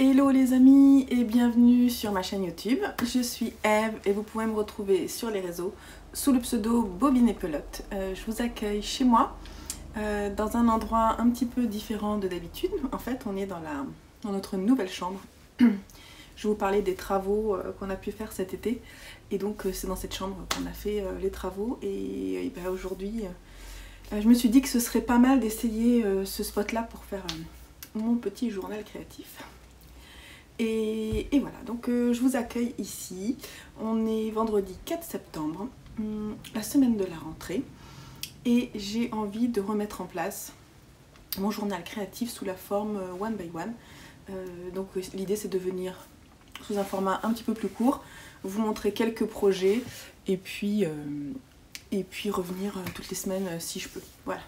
Hello les amis et bienvenue sur ma chaîne YouTube. Je suis Eve et vous pouvez me retrouver sur les réseaux sous le pseudo Bobine et Pelote. Je vous accueille chez moi dans un endroit un petit peu différent de d'habitude. En fait, on est dans notre nouvelle chambre. Je vais vous parler des travaux qu'on a pu faire cet été. Et donc c'est dans cette chambre qu'on a fait les travaux. Et ben, aujourd'hui, je me suis dit que ce serait pas mal d'essayer ce spot-là pour faire mon petit journal créatif. Et voilà, donc je vous accueille ici. On est vendredi 4 septembre, la semaine de la rentrée. Et j'ai envie de remettre en place mon journal créatif sous la forme one by one. Donc l'idée c'est de venir sous un format un petit peu plus court, vous montrer quelques projets et puis revenir toutes les semaines si je peux. Voilà.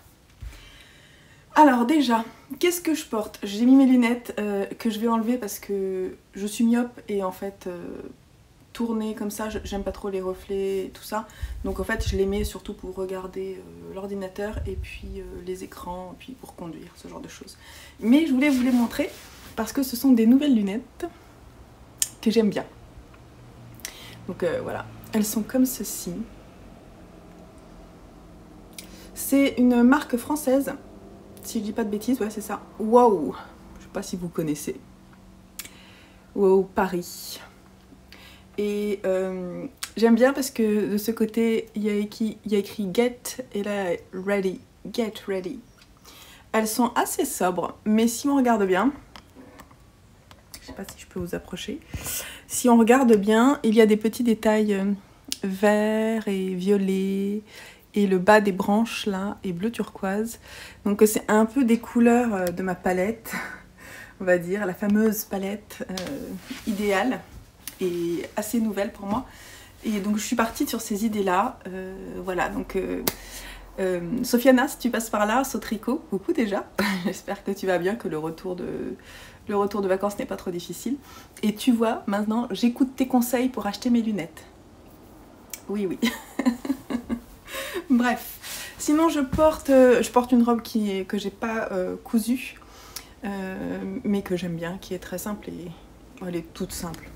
Alors déjà, qu'est-ce que je porte? J'ai mis mes lunettes que je vais enlever parce que je suis myope et en fait tourner comme ça, j'aime pas trop les reflets et tout ça. Donc en fait je les mets surtout pour regarder l'ordinateur et puis les écrans, et puis pour conduire, ce genre de choses. Mais je voulais vous les montrer parce que ce sont des nouvelles lunettes que j'aime bien. Donc voilà, elles sont comme ceci. C'est une marque française. Si je dis pas de bêtises, ouais c'est ça. Wow, je sais pas si vous connaissez. Wow, Paris. Et j'aime bien parce que de ce côté, il y a écrit Get et là Ready. Get Ready. Elles sont assez sobres, mais si on regarde bien, je sais pas si je peux vous approcher. Si on regarde bien, il y a des petits détails verts et violets. Et le bas des branches là est bleu turquoise. Donc c'est un peu des couleurs de ma palette, on va dire, la fameuse palette idéale et assez nouvelle pour moi. Et donc je suis partie sur ces idées là. Voilà, donc Sofiana, si tu passes par là, Sautricot, coucou déjà. J'espère que tu vas bien, que le retour de vacances n'est pas trop difficile. Et tu vois, maintenant j'écoute tes conseils pour acheter mes lunettes. Oui, oui. Bref, sinon je porte une robe que j'ai pas cousue, mais que j'aime bien, qui est très simple et elle est toute simple,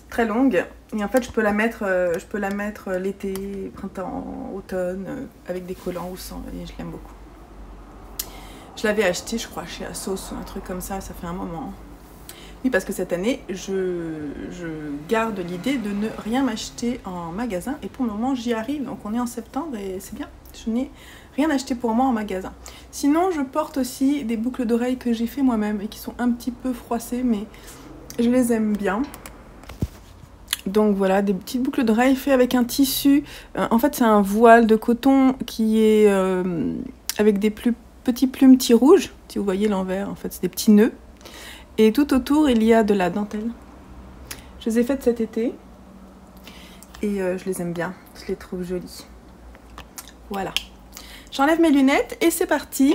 très longue. Et en fait je peux la mettre l'été, printemps, automne, avec des collants ou sans, et je l'aime beaucoup. Je l'avais acheté, je crois, chez Asos ou un truc comme ça fait un moment. Oui, parce que cette année, je garde l'idée de ne rien m'acheter en magasin. Et pour le moment, j'y arrive. Donc on est en septembre et c'est bien. Je n'ai rien acheté pour moi en magasin. Sinon, je porte aussi des boucles d'oreilles que j'ai fait moi-même et qui sont un petit peu froissées, mais je les aime bien. Donc voilà, des petites boucles d'oreilles faites avec un tissu. En fait, c'est un voile de coton qui est avec des petits plumes rouges. Si vous voyez l'envers, en fait, c'est des petits nœuds. Et tout autour, il y a de la dentelle. Je les ai faites cet été. Et je les aime bien. Je les trouve jolies. Voilà. J'enlève mes lunettes et c'est parti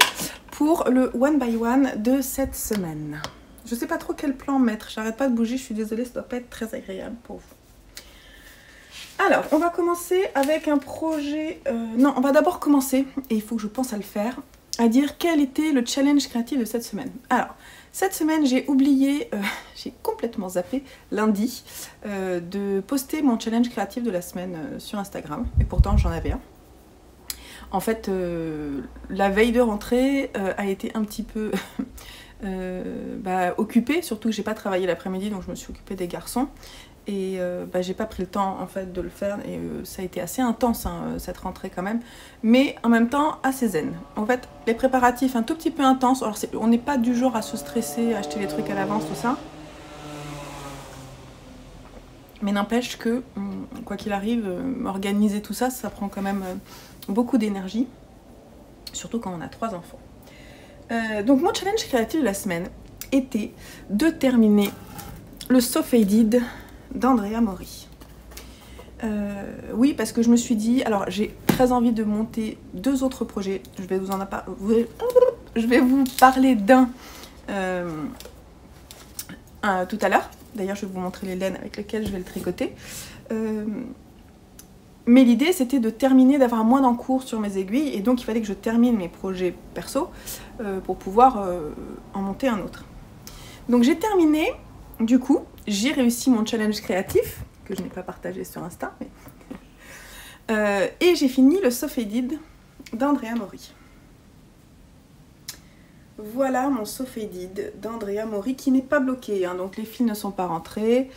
pour le one by one de cette semaine. Je ne sais pas trop quel plan mettre. J'arrête pas de bouger. Je suis désolée, ça ne doit pas être très agréable pour vous. Alors, on va commencer avec un projet... Non, on va d'abord commencer, et il faut que je pense à le faire, à dire quel était le challenge créatif de cette semaine. Alors... Cette semaine, j'ai oublié, j'ai complètement zappé lundi de poster mon challenge créatif de la semaine sur Instagram. Et pourtant, j'en avais un. En fait, la veille de rentrée a été un petit peu occupée. Surtout que j'ai pas travaillé l'après-midi, donc je me suis occupée des garçons. Et j'ai pas pris le temps en fait de le faire et ça a été assez intense cette rentrée quand même, mais en même temps assez zen. En fait les préparatifs un tout petit peu intenses, alors on n'est pas du genre à se stresser, à acheter les trucs à l'avance, tout ça, mais n'empêche que quoi qu'il arrive, organiser tout ça, ça prend quand même beaucoup d'énergie, surtout quand on a 3 enfants. Donc mon challenge créatif de la semaine était de terminer le So Faded d'Andrea Mori. Oui, parce que je me suis dit, alors j'ai très envie de monter 2 autres projets. Je vais vous parler d'un tout à l'heure. D'ailleurs, je vais vous montrer les laines avec lesquelles je vais le tricoter. Mais l'idée, c'était de terminer, d'avoir moins d'encours sur mes aiguilles. Et donc, il fallait que je termine mes projets perso pour pouvoir en monter un autre. Donc j'ai terminé, du coup, j'ai réussi mon challenge créatif, que je n'ai pas partagé sur Insta, mais... et j'ai fini le So Faded d'Andrea Mori. Voilà mon So Faded d'Andrea Mori qui n'est pas bloqué, hein, donc les fils ne sont pas rentrés,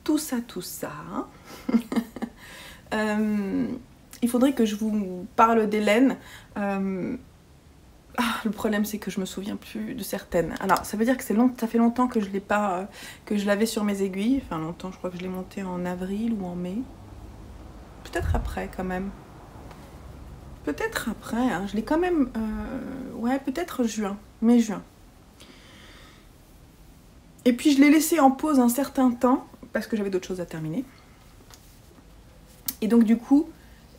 tout ça. Il faudrait que je vous parle des laines. Le problème c'est que je me souviens plus de certaines. Alors ça veut dire que ça fait longtemps que je l'ai pas, que je l'avais sur mes aiguilles. Enfin longtemps, je crois que je l'ai monté en avril ou en mai. Peut-être après quand même. Peut-être après, hein. Je l'ai quand même... ouais, peut-être juin, mai-juin. Et puis je l'ai laissé en pause un certain temps, parce que j'avais d'autres choses à terminer. Et donc du coup,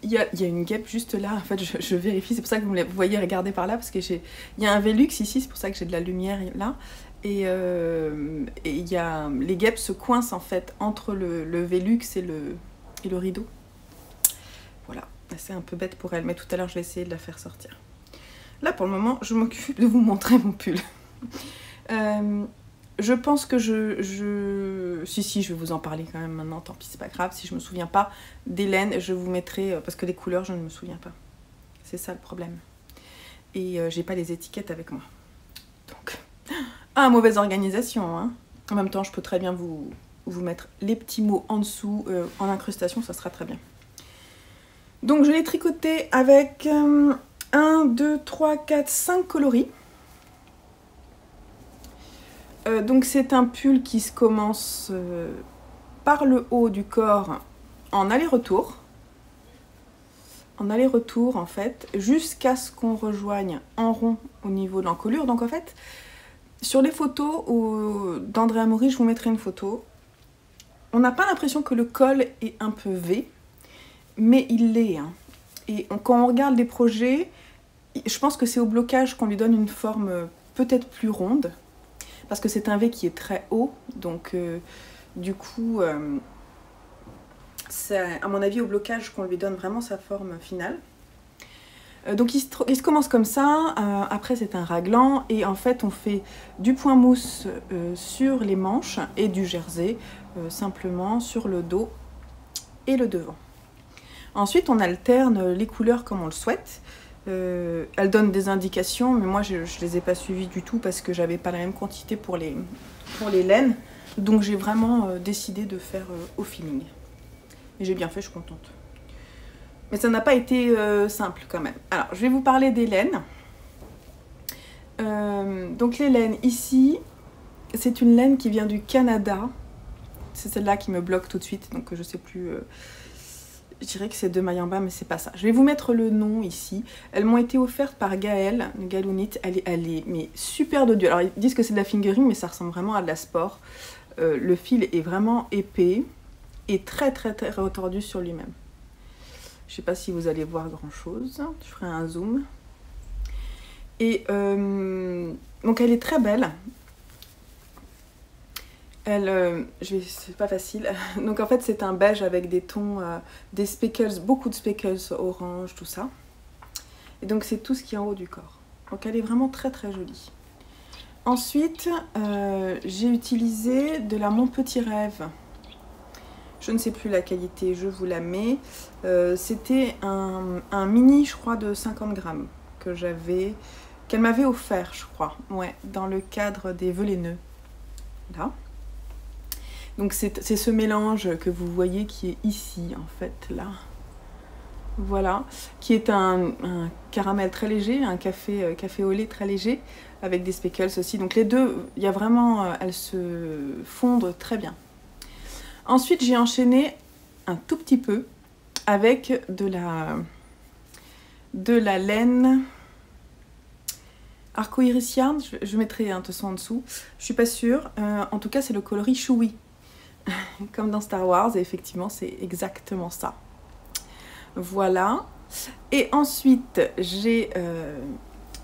il y a une guêpe juste là. En fait, je vérifie, c'est pour ça que vous voyez regarder par là, parce que il y a un Velux ici, c'est pour ça que j'ai de la lumière là. Et il y a, les guêpes se coincent en fait entre le Velux et le rideau. Voilà, c'est un peu bête pour elle, mais tout à l'heure je vais essayer de la faire sortir. Là pour le moment, je m'occupe de vous montrer mon pull. Je pense que Si, je vais vous en parler quand même maintenant, tant pis, c'est pas grave. Si je me souviens pas des laines, je vous mettrai... Parce que les couleurs, je ne me souviens pas. C'est ça le problème. Et j'ai pas les étiquettes avec moi. Donc, mauvaise organisation, hein. En même temps, je peux très bien vous mettre les petits mots en dessous, en incrustation, ça sera très bien. Donc, je l'ai tricoté avec 1, 2, 3, 4, 5 coloris. Donc c'est un pull qui se commence par le haut du corps en aller-retour. En aller-retour en fait, jusqu'à ce qu'on rejoigne en rond au niveau de l'encolure. Donc en fait, sur les photos d'Andrea Mori, je vous mettrai une photo. On n'a pas l'impression que le col est un peu V, mais il l'est. Hein. Et quand on regarde les projets, je pense que c'est au blocage qu'on lui donne une forme peut-être plus ronde. Parce que c'est un V qui est très haut, donc du coup, c'est à mon avis au blocage qu'on lui donne vraiment sa forme finale. Donc il se commence comme ça, après c'est un raglan, et en fait on fait du point mousse sur les manches et du jersey simplement sur le dos et le devant. Ensuite on alterne les couleurs comme on le souhaite. Elle donne des indications, mais moi je les ai pas suivies du tout parce que j'avais pas la même quantité pour les laines. Donc j'ai vraiment décidé de faire au feeling. Et j'ai bien fait, je suis contente. Mais ça n'a pas été simple quand même. Alors je vais vous parler des laines. Donc les laines ici, c'est une laine qui vient du Canada. C'est celle-là qui me bloque tout de suite, donc je sais plus... Je dirais que c'est de Mayamba, mais c'est pas ça. Je vais vous mettre le nom ici. Elles m'ont été offertes par Gaëlle, Galounite. Elle est mais super de Dieu. Alors ils disent que c'est de la fingering, mais ça ressemble vraiment à de la sport. Le fil est vraiment épais et très retordu sur lui-même. Je sais pas si vous allez voir grand chose. Je ferai un zoom. Et donc elle est très belle. C'est pas facile. Donc en fait c'est un beige avec des tons, des speckles, beaucoup de speckles orange, tout ça. Et donc c'est tout ce qui est en haut du corps. Donc elle est vraiment très jolie. Ensuite j'ai utilisé de la Mon Petit Rêve. Je ne sais plus la qualité, je vous la mets. C'était un mini, je crois, de 50 grammes qu'elle m'avait offert, je crois. Ouais, dans le cadre des vœux les nœuds. Là. Donc c'est ce mélange que vous voyez qui est ici, en fait, là. Voilà. Qui est un caramel très léger, un café au lait très léger, avec des speckles aussi. Donc les deux, il y a vraiment... elles se fondent très bien. Ensuite, j'ai enchaîné un tout petit peu avec de la laine Arcoiris Yarn. Je mettrai un tesson en dessous. Je suis pas sûre. En tout cas, c'est le coloris Chewie. Comme dans Star Wars, et effectivement c'est exactement ça. Voilà. Et ensuite j'ai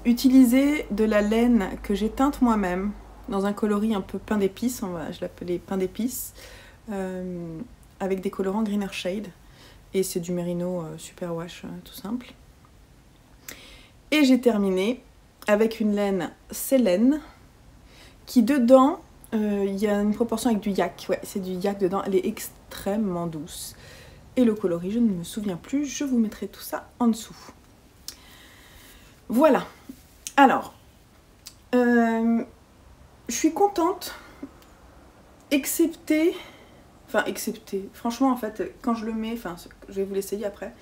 utilisé de la laine que j'ai teinte moi-même dans un coloris un peu pain d'épices, je l'appelais pain d'épices, avec des colorants Greener Shade, et c'est du Merino Superwash tout simple. Et j'ai terminé avec une laine Célène qui dedans, il y a une proportion avec du yak. Ouais, c'est du yak dedans. Elle est extrêmement douce. Et le coloris, je ne me souviens plus. Je vous mettrai tout ça en dessous. Voilà. Alors, je suis contente, excepté... Enfin, excepté... Franchement, en fait, quand je le mets... Enfin, je vais vous l'essayer après.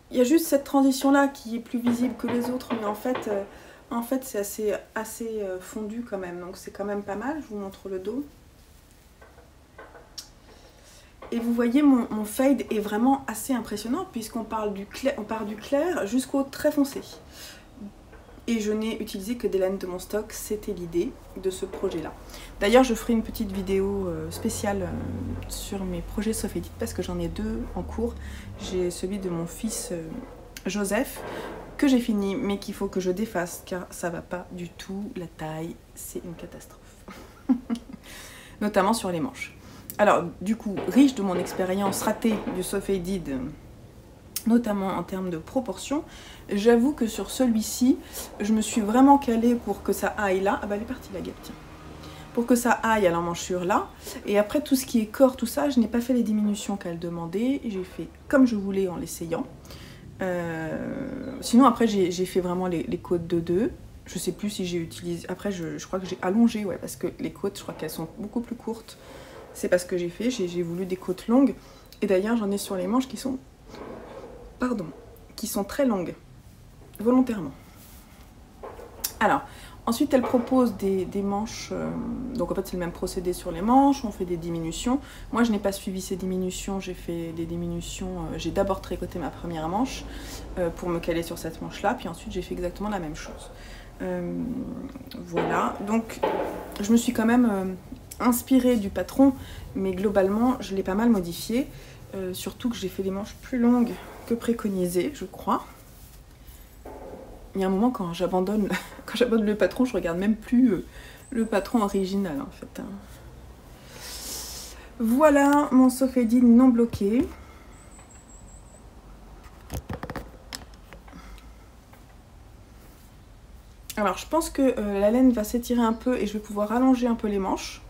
Il y a juste cette transition-là qui est plus visible que les autres. Mais en fait c'est assez fondu quand même. Donc, c'est quand même pas mal. Je vous montre le dos. Et vous voyez, mon fade est vraiment assez impressionnant puisqu'on parle du clair, on part du clair jusqu'au très foncé. Et je n'ai utilisé que des laines de mon stock, c'était l'idée de ce projet-là. D'ailleurs, je ferai une petite vidéo spéciale sur mes projets Sophédite parce que j'en ai deux en cours. J'ai celui de mon fils Joseph que j'ai fini mais qu'il faut que je défasse car ça va pas du tout, la taille, c'est une catastrophe. Notamment sur les manches. Alors, du coup, riche de mon expérience ratée du Sophédite, notamment en termes de proportion, j'avoue que sur celui-ci, je me suis vraiment calée pour que ça aille là. Ah bah elle est partie la guêpe, tiens. Pour que ça aille à l'emmanchure là. Et après, tout ce qui est corps, tout ça, je n'ai pas fait les diminutions qu'elle demandait. J'ai fait comme je voulais en l'essayant. Sinon, après, j'ai fait vraiment les côtes de 2. Je sais plus si j'ai utilisé... Après, je crois que j'ai allongé, ouais, parce que les côtes, je crois qu'elles sont beaucoup plus courtes. C'est pas ce que j'ai fait, j'ai voulu des côtes longues. Et d'ailleurs, j'en ai sur les manches qui sont... Pardon, qui sont très longues, volontairement. Alors, ensuite, elle propose des manches... donc, en fait, c'est le même procédé sur les manches. On fait des diminutions. Moi, je n'ai pas suivi ces diminutions. J'ai fait des diminutions... j'ai d'abord tricoté ma première manche pour me caler sur cette manche-là. Puis ensuite, j'ai fait exactement la même chose. Voilà. Donc, je me suis quand même... inspirée du patron, mais globalement je l'ai pas mal modifié, surtout que j'ai fait les manches plus longues que préconisé, je crois. Il y a un moment quand j'abandonne le patron, je regarde même plus le patron original en fait. Voilà mon Sophédite non bloqué. Alors je pense que la laine va s'étirer un peu et je vais pouvoir allonger un peu les manches.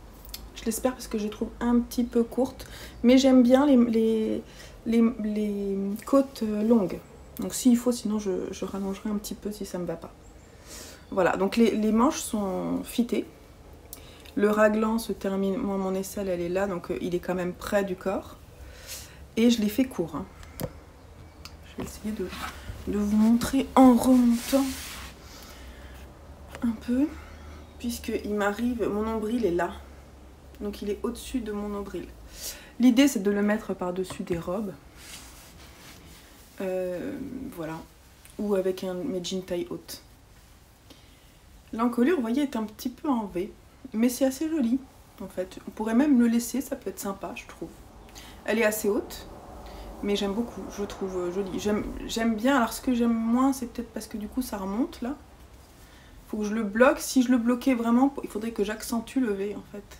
Je l'espère parce que je les trouve un petit peu courtes. Mais j'aime bien les côtes longues. Donc s'il faut, sinon je rallongerai un petit peu si ça ne me va pas. Voilà, donc les manches sont fitées. Le raglan se termine, moi mon aisselle elle est là, donc il est quand même près du corps. Et je l'ai fait court. Hein. Je vais essayer de vous montrer en remontant un peu. Puisqu'il m'arrive, mon nombril est là. Donc il est au-dessus de mon nombril. L'idée c'est de le mettre par-dessus des robes. Voilà. Ou avec mes jeans taille haute. L'encolure, vous voyez, est un petit peu en V. Mais c'est assez joli, en fait. On pourrait même le laisser, ça peut être sympa, je trouve. Elle est assez haute, mais j'aime beaucoup, je trouve jolie. J'aime bien, alors ce que j'aime moins, c'est peut-être parce que du coup ça remonte, là. Faut que je le bloque. Si je le bloquais vraiment, il faudrait que j'accentue le V, en fait.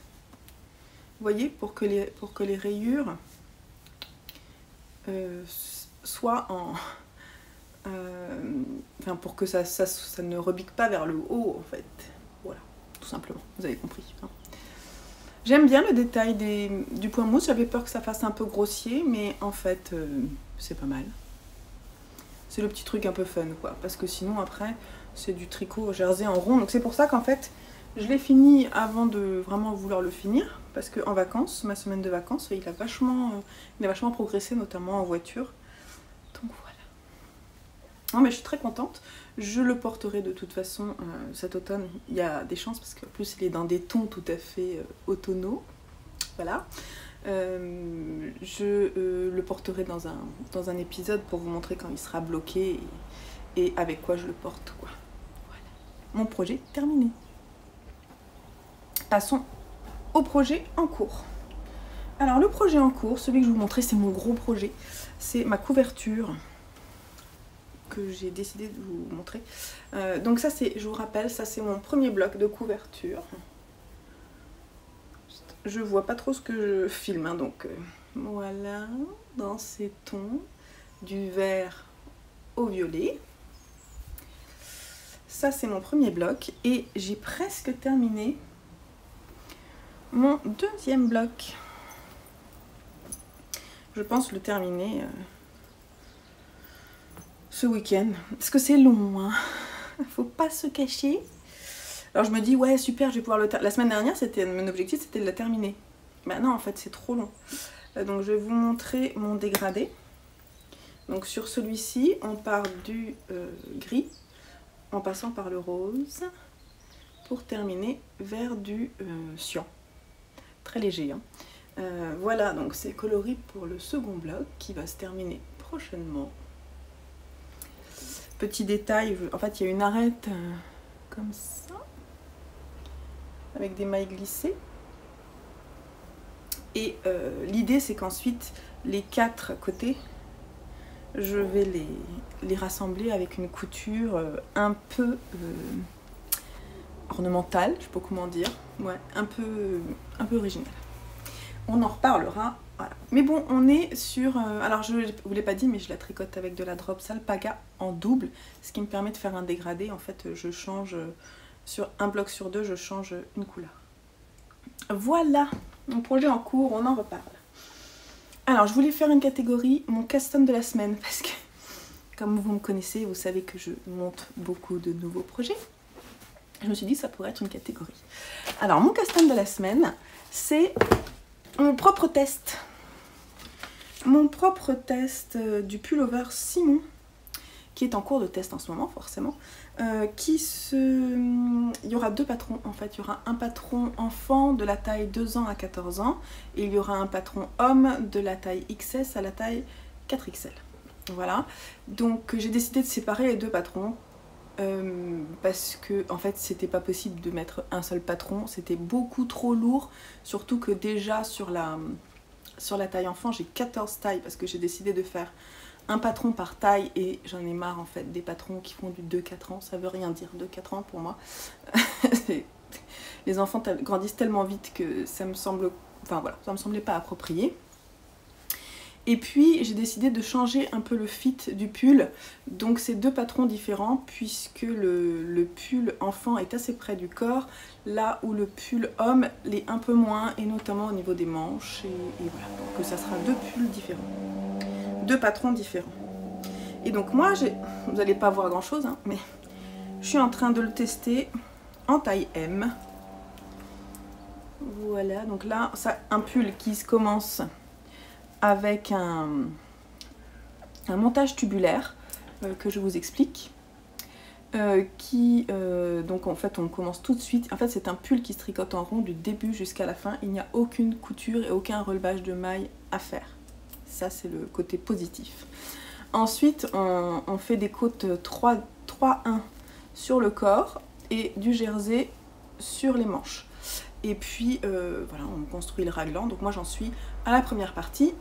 Vous voyez, pour que les rayures soient en... enfin, pour que ça ne rebique pas vers le haut, en fait. Voilà, tout simplement, vous avez compris. Hein. J'aime bien le détail du point mousse, j'avais peur que ça fasse un peu grossier, mais en fait, c'est pas mal. C'est le petit truc un peu fun, quoi, parce que sinon, après, c'est du tricot jersey en rond. Donc c'est pour ça qu'en fait, je l'ai fini avant de vraiment vouloir le finir, parce qu'en vacances, ma semaine de vacances, il a vachement progressé, notamment en voiture. Donc voilà. Non mais je suis très contente. Je le porterai de toute façon cet automne. Il y a des chances parce qu'en plus il est dans des tons tout à fait automnaux. Voilà. Je le porterai dans un épisode pour vous montrer quand il sera bloqué et avec quoi je le porte, quoi. Voilà. Mon projet terminé. Passons au projet en cours. Alors le projet en cours, celui que je vous montrais, c'est mon gros projet. C'est ma couverture que j'ai décidé de vous montrer. Donc ça c'est, je vous rappelle, ça c'est mon premier bloc de couverture. Je vois pas trop ce que je filme, hein, donc voilà, dans ces tons, du vert au violet. ça c'est mon premier bloc et j'ai presque terminé mon deuxième bloc. Je pense le terminer ce week-end. Parce que c'est long, hein. Faut pas se cacher. Alors je me dis, ouais, super, je vais pouvoir le terminer. La semaine dernière, mon objectif, c'était de le terminer. Ben non, en fait, c'est trop long. Donc je vais vous montrer mon dégradé. Donc sur celui-ci, on part du gris, en passant par le rose, pour terminer vers du cyan. Très léger, hein. Voilà, donc c'est coloris pour le second bloc qui va se terminer prochainement. Petit détail, en fait il y a une arête comme ça, avec des mailles glissées. Et l'idée c'est qu'ensuite les 4 côtés, je vais les rassembler avec une couture un peu ornementale, je sais pas comment dire, ouais, un peu originale. On en reparlera, voilà. Mais bon, on est sur... alors, je ne vous l'ai pas dit, mais je la tricote avec de la Drops Alpaga en double, ce qui me permet de faire un dégradé. En fait, je change, sur un bloc sur 2, je change une couleur. Voilà, mon projet en cours, on en reparle. Alors, je voulais faire une catégorie, mon custom de la semaine, parce que, comme vous me connaissez, vous savez que je monte beaucoup de nouveaux projets. Je me suis dit que ça pourrait être une catégorie. Alors, mon custom de la semaine, c'est... mon propre test. Mon propre test du pullover Simon, qui est en cours de test en ce moment, forcément. Il y aura 2 patrons, en fait. Il y aura un patron enfant de la taille 2 ans à 14 ans, et il y aura un patron homme de la taille XS à la taille 4XL. Voilà. Donc, j'ai décidé de séparer les 2 patrons. Parce que en fait c'était pas possible de mettre un seul patron, c'était beaucoup trop lourd, surtout que déjà sur la taille enfant j'ai 14 tailles parce que j'ai décidé de faire un patron par taille et j'en ai marre en fait des patrons qui font du 2-4 ans, ça veut rien dire 2-4 ans pour moi. Les enfants grandissent tellement vite que ça me semble, enfin voilà, ça me semblait pas approprié. Et puis j'ai décidé de changer un peu le fit du pull, donc c'est 2 patrons différents puisque le pull enfant est assez près du corps, là où le pull homme l'est un peu moins, et notamment au niveau des manches, et voilà, donc ça sera 2 pulls différents, 2 patrons différents. Et donc moi, vous n'allez pas voir grand chose, hein, mais je suis en train de le tester en taille M. Voilà, donc là, ça, un pull qui se commence avec un montage tubulaire que je vous explique, donc en fait on commence tout de suite. En fait c'est un pull qui se tricote en rond du début jusqu'à la fin, il n'y a aucune couture et aucun relevage de mailles à faire, ça c'est le côté positif. Ensuite on fait des côtes 3-1 sur le corps et du jersey sur les manches. Et puis voilà, on construit le raglan. Donc moi j'en suis à la première partie.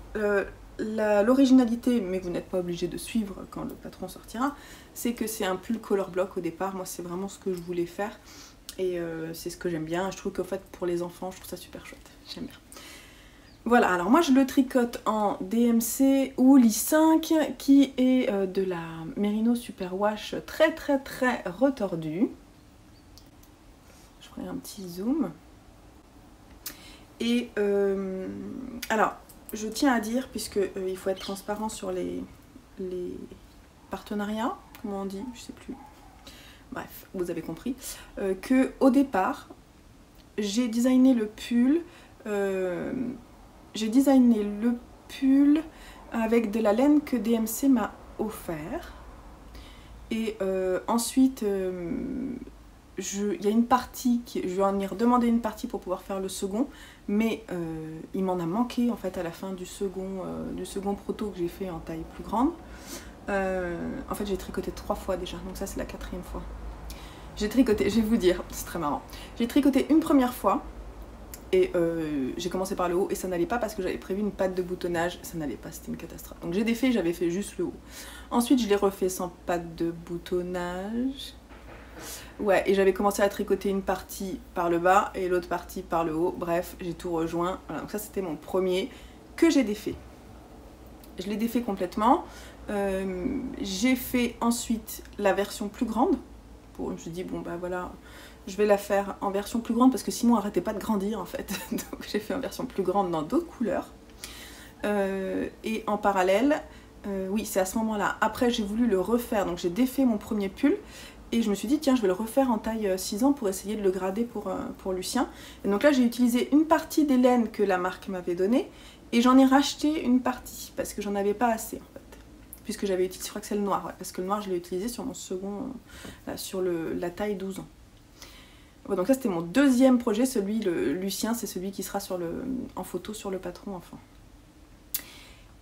L'originalité, mais vous n'êtes pas obligé de suivre quand le patron sortira, c'est que c'est un pull color block au départ. Moi c'est vraiment ce que je voulais faire et c'est ce que j'aime bien. Je trouve qu'en fait pour les enfants je trouve ça super chouette, j'aime bien. Voilà, alors moi je le tricote en DMC ou Li5 qui est de la Merino Superwash très retordue. Je ferai un petit zoom. Et alors, je tiens à dire, puisque il faut être transparent sur les partenariats, comment on dit, je sais plus. Bref, vous avez compris, que au départ, j'ai designé le pull, avec de la laine que DMC m'a offert. Et ensuite, il y a une partie, je vais en y redemander une partie pour pouvoir faire le second, mais il m'en a manqué en fait à la fin du second proto que j'ai fait en taille plus grande. En fait j'ai tricoté 3 fois déjà, donc ça c'est la 4e fois. J'ai tricoté, je vais vous dire, c'est très marrant. J'ai tricoté une première fois et j'ai commencé par le haut et ça n'allait pas parce que j'avais prévu une patte de boutonnage, ça n'allait pas, c'était une catastrophe. Donc j'ai défait, j'avais fait juste le haut. Ensuite je l'ai refait sans patte de boutonnage. Ouais, et j'avais commencé à tricoter une partie par le bas et l'autre partie par le haut. Bref, j'ai tout rejoint. Voilà, donc ça c'était mon premier que j'ai défait. Je l'ai défait complètement. J'ai fait ensuite la version plus grande Je me suis dit, bon bah voilà, je vais la faire en version plus grande parce que Simon arrêtait pas de grandir en fait. Donc j'ai fait en version plus grande dans d'autres couleurs. Et en parallèle, oui c'est à ce moment-là, après j'ai voulu le refaire, donc j'ai défait mon premier pull et je me suis dit tiens je vais le refaire en taille 6 ans pour essayer de le grader pour Lucien. Et donc là j'ai utilisé une partie des laines que la marque m'avait donnée et j'en ai racheté une partie parce que j'en avais pas assez en fait. Puisque j'avais utilisé, je crois que c'est le noir, ouais, parce que le noir je l'ai utilisé sur mon second, sur la taille 12 ans. Ouais, donc ça c'était mon deuxième projet, celui, le Lucien, c'est celui qui sera en photo sur le patron enfant.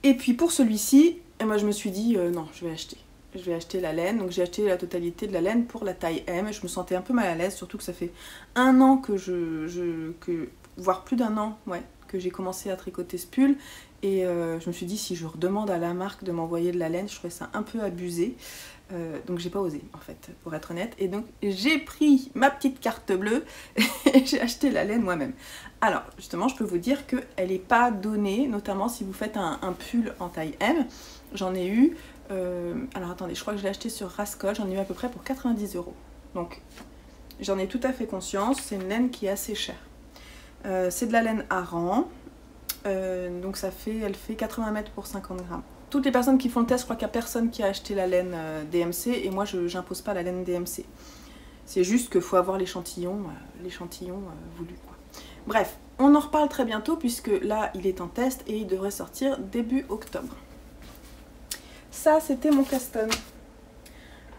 Et puis pour celui-ci, moi je me suis dit non, je vais acheter. Je vais acheter la laine, donc j'ai acheté la totalité de la laine pour la taille M. Je me sentais un peu mal à l'aise, surtout que ça fait 1 an que voire plus d'1 an, ouais, que j'ai commencé à tricoter ce pull. Et je me suis dit si je redemande à la marque de m'envoyer de la laine, je trouvais ça un peu abusé. Donc j'ai pas osé en fait, pour être honnête. Et donc j'ai pris ma petite carte bleue et j'ai acheté la laine moi-même. Alors justement je peux vous dire qu'elle n'est pas donnée, notamment si vous faites un pull en taille M. J'en ai eu, alors attendez, je crois que je l'ai acheté sur Rascol, j'en ai eu à peu près pour 90 €. Donc j'en ai tout à fait conscience, c'est une laine qui est assez chère. C'est de la laine Aran, donc elle fait 80 mètres pour 50 grammes. Toutes les personnes qui font le test, je crois qu'il n'y a personne qui a acheté la laine DMC et moi je n'impose pas la laine DMC. C'est juste qu'il faut avoir l'échantillon voulu, quoi. Bref, on en reparle très bientôt puisque là il est en test et il devrait sortir début octobre. Ça c'était mon Caston.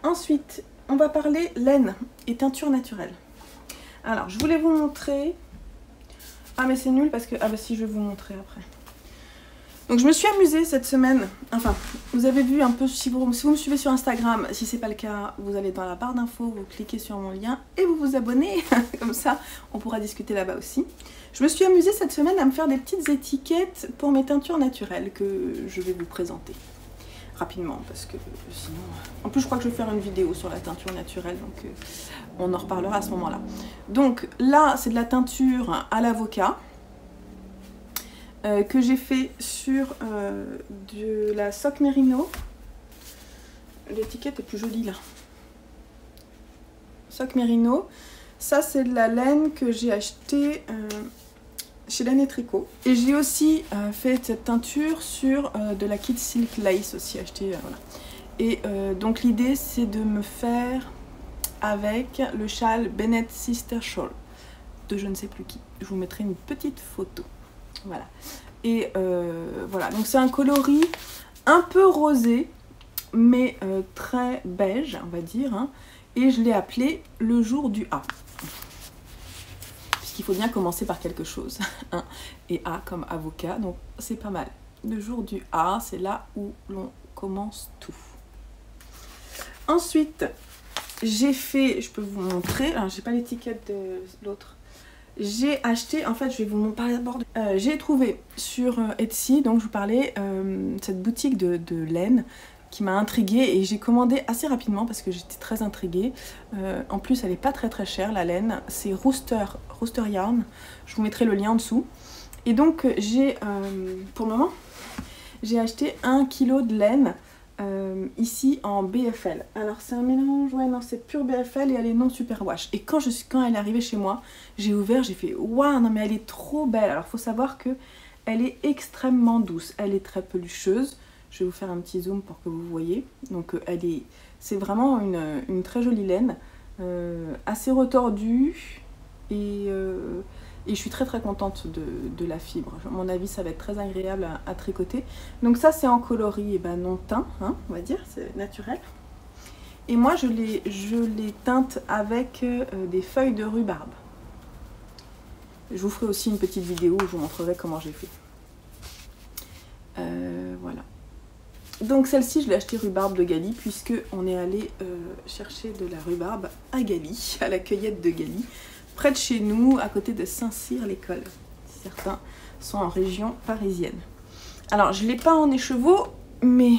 Ensuite, on va parler laine et teinture naturelle. Alors je voulais vous montrer... Ah mais c'est nul parce que... Ah bah si, je vais vous montrer après. Donc je me suis amusée cette semaine, enfin vous avez vu un peu, si vous me suivez sur Instagram, si c'est pas le cas, vous allez dans la barre d'infos, vous cliquez sur mon lien et vous vous abonnez, comme ça on pourra discuter là-bas aussi. Je me suis amusée cette semaine à me faire des petites étiquettes pour mes teintures naturelles que je vais vous présenter rapidement parce que sinon... En plus je crois que je vais faire une vidéo sur la teinture naturelle, donc on en reparlera à ce moment-là. Donc là c'est de la teinture à l'avocat. Que j'ai fait sur de la Sock Merino. L'étiquette est plus jolie là. Sock Merino. Ça c'est de la laine que j'ai achetée chez Laine et Tricot. Et j'ai aussi fait cette teinture sur de la Kid Silk Lace aussi achetée. Voilà. Et donc l'idée c'est de me faire avec le châle Bennett Sister Shawl de je ne sais plus qui. Je vous mettrai une petite photo. Voilà. Et voilà, donc c'est un coloris un peu rosé, mais très beige, on va dire. Hein, et je l'ai appelé le jour du A. Puisqu'il faut bien commencer par quelque chose. Hein, et A comme avocat, donc c'est pas mal. Le jour du A, c'est là où l'on commence tout. Ensuite, j'ai fait, je peux vous montrer, alors j'ai pas l'étiquette de l'autre. J'ai acheté, en fait je vais vous parler d'abord, j'ai trouvé sur Etsy, donc je vous parlais, cette boutique de laine qui m'a intriguée et j'ai commandé assez rapidement parce que j'étais très intriguée. En plus elle est pas très chère la laine, c'est Rooster Yarn, je vous mettrai le lien en dessous. Et donc j'ai, pour le moment, j'ai acheté 1 kg de laine. Ici en BFL. Alors c'est un mélange, ouais non c'est pur BFL et elle est non superwash. Et quand elle est arrivée chez moi, j'ai ouvert, j'ai fait waouh, non mais elle est trop belle. Alors faut savoir que elle est extrêmement douce, elle est très pelucheuse. Je vais vous faire un petit zoom pour que vous voyez. Donc c'est vraiment une très jolie laine, assez retordue et je suis très contente de la fibre. À mon avis, ça va être très agréable à tricoter. Donc ça, c'est en coloris non teint, hein, on va dire, c'est naturel. Et moi, je les teinte avec des feuilles de rhubarbe. Je vous ferai aussi une petite vidéo où je vous montrerai comment j'ai fait. Voilà. Donc celle-ci, je l'ai achetée rhubarbe de Gali, puisque on est allé chercher de la rhubarbe à Gali, à la cueillette de Gali, près de chez nous, à côté de Saint-Cyr-l'École. Certains sont en région parisienne. Alors, je ne l'ai pas en écheveau, mais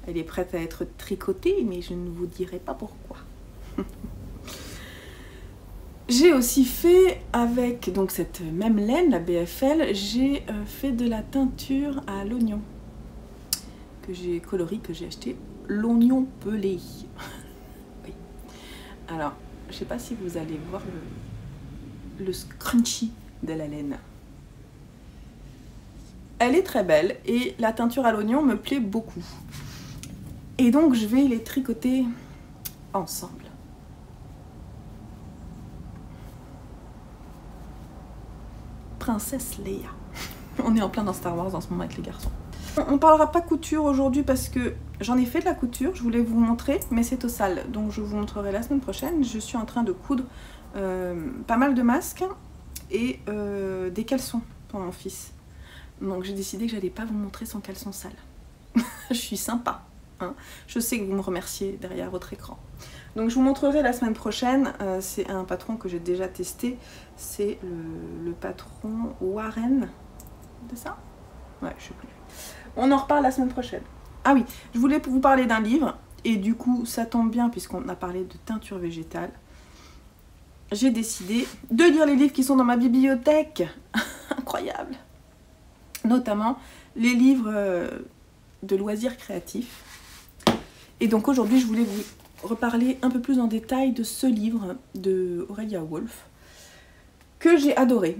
elle est prête à être tricotée, mais je ne vous dirai pas pourquoi. J'ai aussi fait avec donc cette même laine, la BFL, j'ai fait de la teinture à l'oignon que j'ai coloré, que j'ai acheté, l'oignon pelé. Oui. Alors, je sais pas si vous allez voir le scrunchie de la laine. Elle est très belle et la teinture à l'oignon me plaît beaucoup. Et donc je vais les tricoter ensemble. Princesse Leia. On est en plein dans Star Wars en ce moment avec les garçons. On parlera pas couture aujourd'hui parce que j'en ai fait de la couture, je voulais vous montrer, mais c'est au sale. Donc je vous montrerai la semaine prochaine. Je suis en train de coudre pas mal de masques et des caleçons pour mon fils. Donc j'ai décidé que j'allais pas vous montrer son caleçon sale. Je suis sympa. Hein. Je sais que vous me remerciez derrière votre écran. Donc je vous montrerai la semaine prochaine. C'est un patron que j'ai déjà testé. C'est le patron Warren. C'est ça? Ouais, je sais plus. On en reparle la semaine prochaine. Ah oui, je voulais vous parler d'un livre. Et du coup, ça tombe bien puisqu'on a parlé de teinture végétale. J'ai décidé de lire les livres qui sont dans ma bibliothèque. Incroyable. Notamment les livres de loisirs créatifs. Et donc aujourd'hui, je voulais vous reparler un peu plus en détail de ce livre de Aurelia Wolf que j'ai adoré.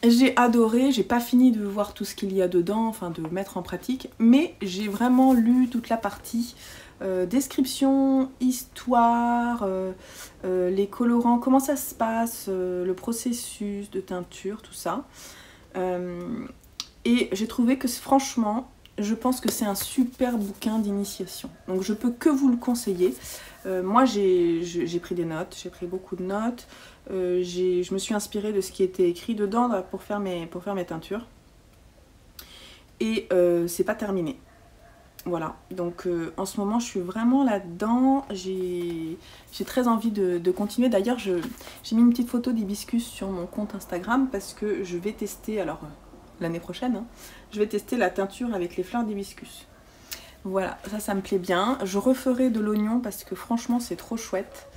J'ai adoré, j'ai pas fini de voir tout ce qu'il y a dedans, enfin de mettre en pratique, mais j'ai vraiment lu toute la partie description, histoire, les colorants, comment ça se passe, le processus de teinture, tout ça. Et j'ai trouvé que franchement, je pense que c'est un super bouquin d'initiation. Donc je peux que vous le conseiller. Moi j'ai pris des notes, j'ai pris beaucoup de notes. Je me suis inspirée de ce qui était écrit dedans pour faire mes teintures. Et c'est pas terminé. Voilà, donc en ce moment je suis vraiment là-dedans. J'ai très envie de continuer. D'ailleurs j'ai mis une petite photo d'hibiscus sur mon compte Instagram parce que je vais tester, alors l'année prochaine, hein, je vais tester la teinture avec les fleurs d'hibiscus. Voilà, ça me plaît bien. Je referai de l'oignon parce que franchement c'est trop chouette.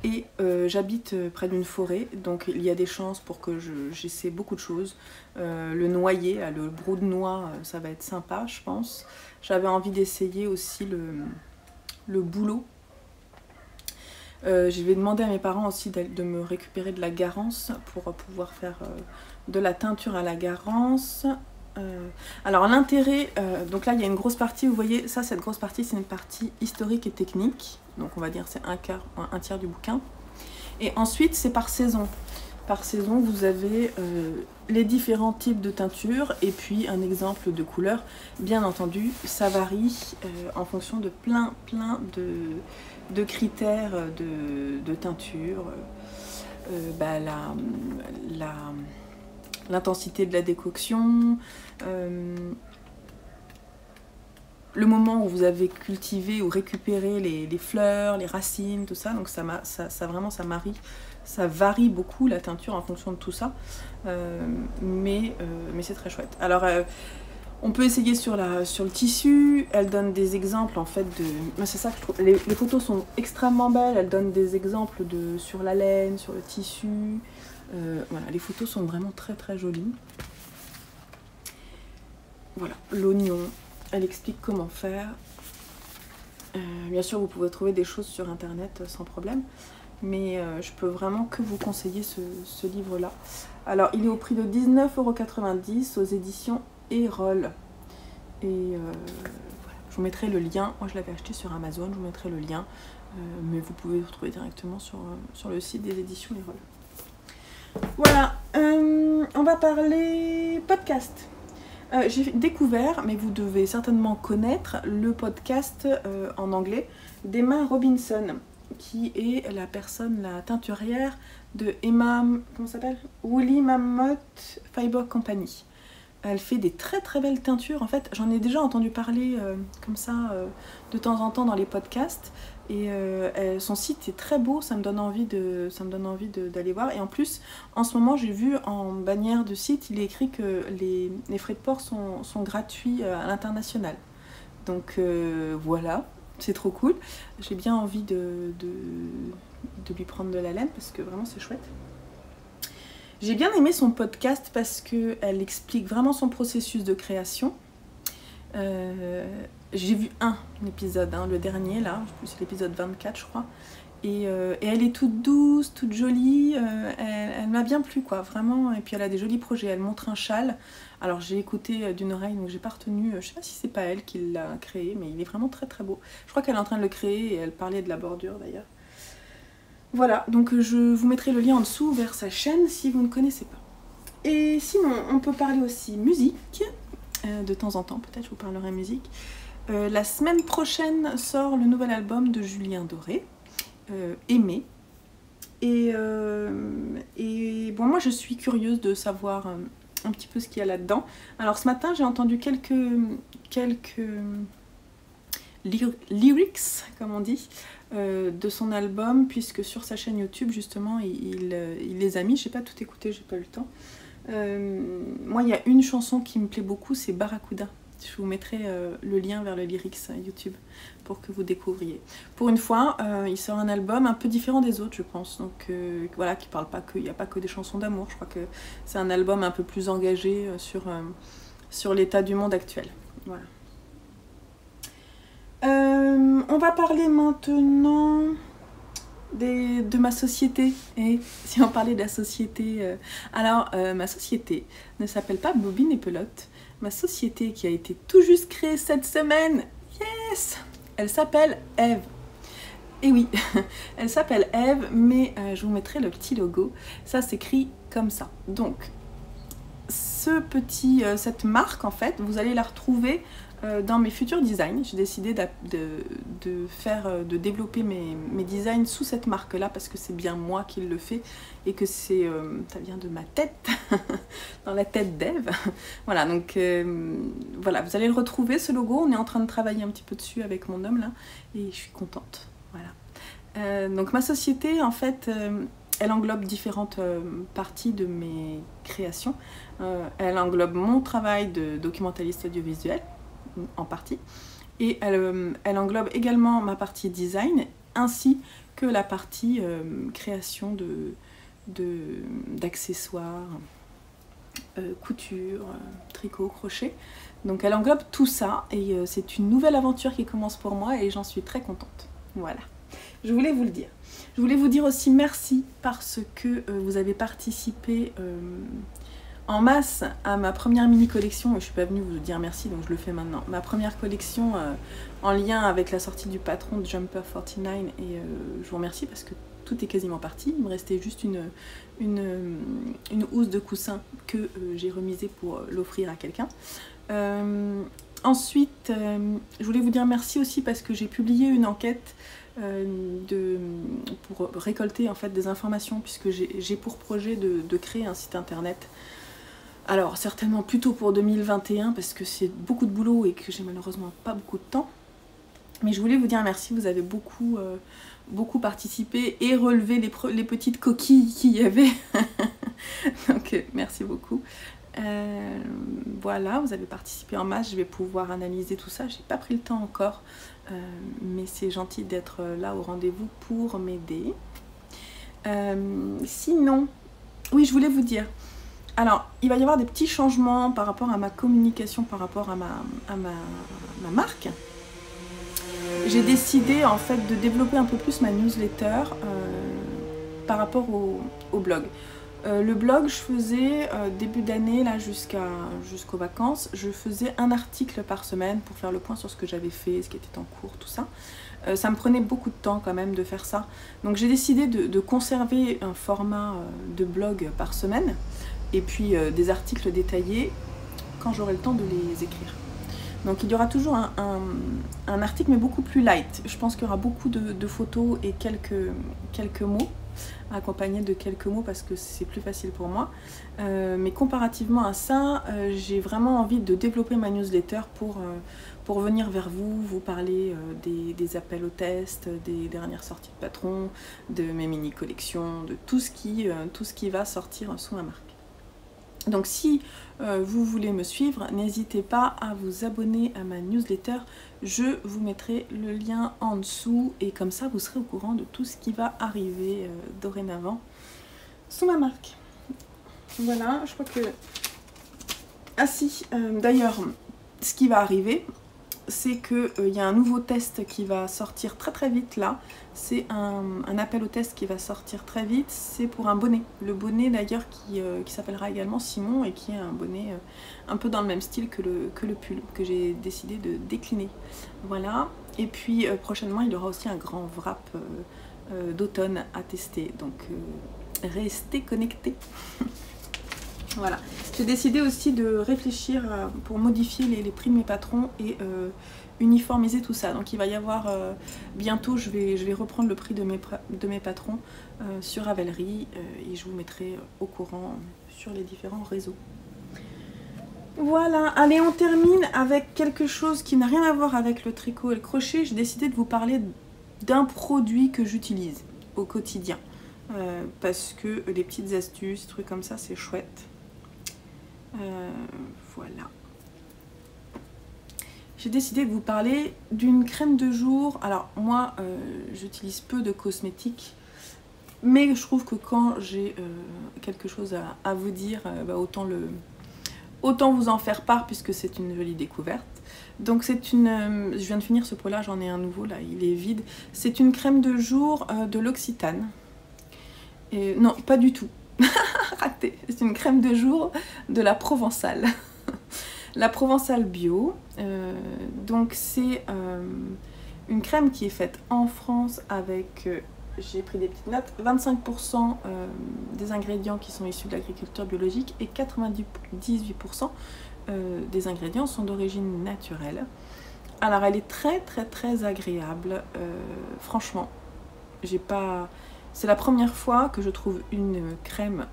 Et j'habite près d'une forêt, donc il y a des chances pour que j'essaie beaucoup de choses. Le noyer, le brou de noix, ça va être sympa, je pense. J'avais envie d'essayer aussi le bouleau. Je vais demander à mes parents aussi de me récupérer de la garance pour pouvoir faire de la teinture à la garance. Alors l'intérêt, donc là il y a une grosse partie, vous voyez, ça cette grosse partie c'est une partie historique et technique, donc on va dire c'est un tiers du bouquin. Et ensuite c'est par saison. Par saison vous avez les différents types de teinture et puis un exemple de couleur. Bien entendu ça varie en fonction de plein de critères de teinture. L'intensité de la décoction, le moment où vous avez cultivé ou récupéré les fleurs, les racines, tout ça. Donc ça varie beaucoup la teinture en fonction de tout ça, mais c'est très chouette. Alors on peut essayer sur le tissu. Elle donne des exemples en fait de... C'est ça que je trouve. Les photos sont extrêmement belles. Elle donne des exemples sur la laine, sur le tissu. Voilà, les photos sont vraiment très jolies. Voilà, l'oignon, elle explique comment faire. Bien sûr, vous pouvez trouver des choses sur internet sans problème, mais je peux vraiment que vous conseiller ce livre-là. Alors, il est au prix de 19,90 € aux éditions Erol. Et voilà, je vous mettrai le lien. Moi, je l'avais acheté sur Amazon, je vous mettrai le lien, mais vous pouvez le retrouver directement sur le site des éditions Erol. Voilà, on va parler podcast. J'ai découvert, mais vous devez certainement connaître, le podcast en anglais d'Emma Robinson, qui est la teinturière de Emma, comment ça s'appelle, Woolly Mammoth Fiber Company. Elle fait des très belles teintures. En fait, j'en ai déjà entendu parler comme ça de temps en temps dans les podcasts. Et son site est très beau, ça me donne envie d'aller voir. Et en plus, en ce moment, j'ai vu en bannière de site, il est écrit que les frais de port sont gratuits à l'international. Donc voilà, c'est trop cool. J'ai bien envie de lui prendre de la laine parce que vraiment c'est chouette. J'ai bien aimé son podcast parce qu'elle explique vraiment son processus de création. J'ai vu un épisode, le dernier là, c'est l'épisode 24 je crois, Et elle est toute douce, toute jolie, elle m'a bien plu quoi, vraiment. Et puis elle a des jolis projets, elle montre un châle. Alors j'ai écouté d'une oreille, donc j'ai pas retenu, je sais pas si c'est pas elle qui l'a créé, mais il est vraiment très très beau. Je crois qu'elle est en train de le créer et elle parlait de la bordure d'ailleurs. Voilà, donc je vous mettrai le lien en dessous vers sa chaîne si vous ne connaissez pas. Et sinon, on peut parler aussi musique, de temps en temps, peut-être je vous parlerai musique. La semaine prochaine sort le nouvel album de Julien Doré, Aimer. Et bon, moi je suis curieuse de savoir un petit peu ce qu'il y a là-dedans. Alors ce matin j'ai entendu quelques lyrics, comme on dit, de son album, puisque sur sa chaîne YouTube justement il les a mis. J'ai pas tout écouté, j'ai pas eu le temps. Moi il y a une chanson qui me plaît beaucoup, c'est Barracuda. Je vous mettrai le lien vers le lyrics YouTube pour que vous découvriez. Pour une fois, il sort un album un peu différent des autres, je pense. Donc voilà, qui parle pas que, il n'y a pas que des chansons d'amour. Je crois que c'est un album un peu plus engagé sur l'état du monde actuel. Voilà. On va parler maintenant de ma société. Et si on parlait de la société, alors ma société ne s'appelle pas Bobine et Pelote. Ma société qui a été tout juste créée cette semaine, yes, elle s'appelle Eve. Et oui, elle s'appelle Eve, mais je vous mettrai le petit logo. Ça s'écrit comme ça. Donc, cette marque, en fait, vous allez la retrouver dans mes futurs designs. J'ai décidé de développer mes designs sous cette marque-là parce que c'est bien moi qui le fais et que ça vient de ma tête, dans la tête d'Eve. Voilà, donc voilà, vous allez le retrouver, ce logo. On est en train de travailler un petit peu dessus avec mon homme là et je suis contente. Voilà. Donc ma société, en fait, elle englobe différentes parties de mes créations. Elle englobe mon travail de documentaliste audiovisuel, en partie, et elle englobe également ma partie design, ainsi que la partie création d'accessoires, couture, tricot, crochet. Donc elle englobe tout ça, et c'est une nouvelle aventure qui commence pour moi, et j'en suis très contente. Voilà. Je voulais vous le dire. Je voulais vous dire aussi merci parce que vous avez participé en masse à ma première mini collection. Je ne suis pas venue vous dire merci, donc je le fais maintenant. Ma première collection en lien avec la sortie du patron de Jumper 49, et je vous remercie parce que tout est quasiment parti. Il me restait juste une housse de coussin que j'ai remisée pour l'offrir à quelqu'un. Ensuite, je voulais vous dire merci aussi parce que j'ai publié une enquête pour récolter en fait des informations, puisque j'ai pour projet de créer un site internet. Alors certainement plutôt pour 2021 parce que c'est beaucoup de boulot et que j'ai malheureusement pas beaucoup de temps. Mais je voulais vous dire merci, vous avez beaucoup participé et relevé les petites coquilles qu'il y avait. Donc merci beaucoup. Voilà, vous avez participé en masse, je vais pouvoir analyser tout ça. J'ai pas pris le temps encore, mais c'est gentil d'être là au rendez-vous pour m'aider. Sinon, oui, je voulais vous dire, alors il va y avoir des petits changements par rapport à ma communication, par rapport à ma marque. J'ai décidé en fait de développer un peu plus ma newsletter par rapport au blog. Le blog, je faisais début d'année, là jusqu'aux vacances, je faisais un article par semaine pour faire le point sur ce que j'avais fait, ce qui était en cours, tout ça. Ça me prenait beaucoup de temps quand même de faire ça. Donc j'ai décidé de conserver un format de blog par semaine et puis des articles détaillés quand j'aurai le temps de les écrire. Donc il y aura toujours un article mais beaucoup plus light. Je pense qu'il y aura beaucoup de photos et quelques mots, accompagné de quelques mots parce que c'est plus facile pour moi. Mais comparativement à ça, j'ai vraiment envie de développer ma newsletter pour venir vers vous, vous parler des appels au test, des dernières sorties de patron, de mes mini-collections, de tout ce qui va sortir sous ma marque. Donc si vous voulez me suivre, n'hésitez pas à vous abonner à ma newsletter. Je vous mettrai le lien en dessous et comme ça vous serez au courant de tout ce qui va arriver dorénavant sous ma marque. Voilà, je crois que... Ah si, d'ailleurs, ce qui va arriver, c'est qu'il y a un nouveau test qui va sortir très très vite là. C'est un appel au test qui va sortir très vite. C'est pour un bonnet. Le bonnet d'ailleurs qui s'appellera également Simon et qui est un bonnet un peu dans le même style que le pull que j'ai décidé de décliner. Voilà. Et puis prochainement il y aura aussi un grand wrap d'automne à tester. Donc restez connectés. Voilà. J'ai décidé aussi de réfléchir pour modifier les prix de mes patrons et uniformiser tout ça. Donc il va y avoir bientôt, je vais reprendre le prix de mes patrons sur Ravelry et je vous mettrai au courant sur les différents réseaux. Voilà, allez, on termine avec quelque chose qui n'a rien à voir avec le tricot et le crochet. J'ai décidé de vous parler d'un produit que j'utilise au quotidien parce que les petites astuces, trucs comme ça, c'est chouette. Voilà. J'ai décidé de vous parler d'une crème de jour. Alors moi j'utilise peu de cosmétiques, mais je trouve que quand j'ai quelque chose à vous dire, autant vous en faire part puisque c'est une jolie découverte. Donc c'est une... je viens de finir ce pot là, j'en ai un nouveau là, il est vide. C'est une crème de jour de l'Occitane. Non, pas du tout. Raté. C'est une crème de jour de la Provençale. La Provençale bio. Donc c'est une crème qui est faite en France avec, j'ai pris des petites notes, 25% des ingrédients qui sont issus de l'agriculture biologique et 98% des ingrédients sont d'origine naturelle. Alors elle est très très très agréable. Franchement, j'ai pas... C'est la première fois que je trouve une crème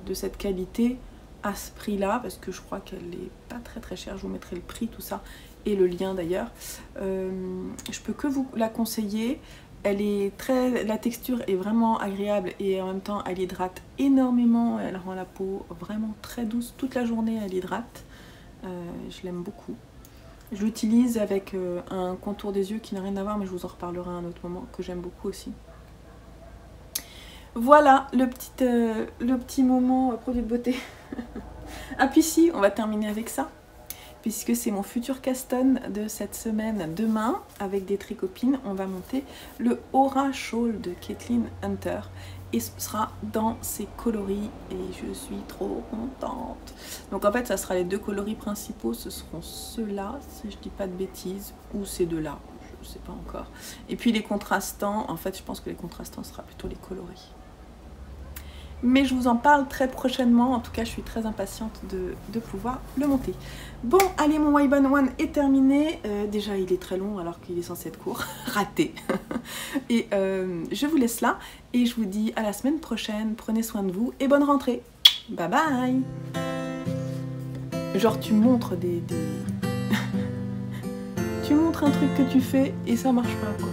de cette qualité à ce prix là, parce que je crois qu'elle est pas très très chère. Je vous mettrai le prix, tout ça, et le lien d'ailleurs. Je peux que vous la conseiller. Elle est très... La texture est vraiment agréable et en même temps elle hydrate énormément. Elle rend la peau vraiment très douce. Toute la journée elle hydrate. Je l'aime beaucoup. Je l'utilise avec un contour des yeux qui n'a rien à voir, mais je vous en reparlerai à un autre moment, que j'aime beaucoup aussi. Voilà le petit moment produit de beauté. Ah puis si, on va terminer avec ça, puisque c'est mon futur caston de cette semaine. Demain, avec des tricopines, on va monter le Aura Shawl de Kathleen Hunter. Et ce sera dans ses coloris et je suis trop contente. Donc en fait, ça sera les deux coloris principaux, ce seront ceux-là, si je dis pas de bêtises, ou ces deux-là, je sais pas encore. Et puis les contrastants, en fait je pense que les contrastants sera plutôt les coloris. Mais je vous en parle très prochainement, en tout cas je suis très impatiente de pouvoir le monter. Bon, allez, mon Wybon One est terminé. Déjà il est très long alors qu'il est censé être court, raté. Et je vous laisse là et je vous dis à la semaine prochaine, prenez soin de vous et bonne rentrée. Bye bye. Genre tu montres tu montres un truc que tu fais et ça marche pas quoi.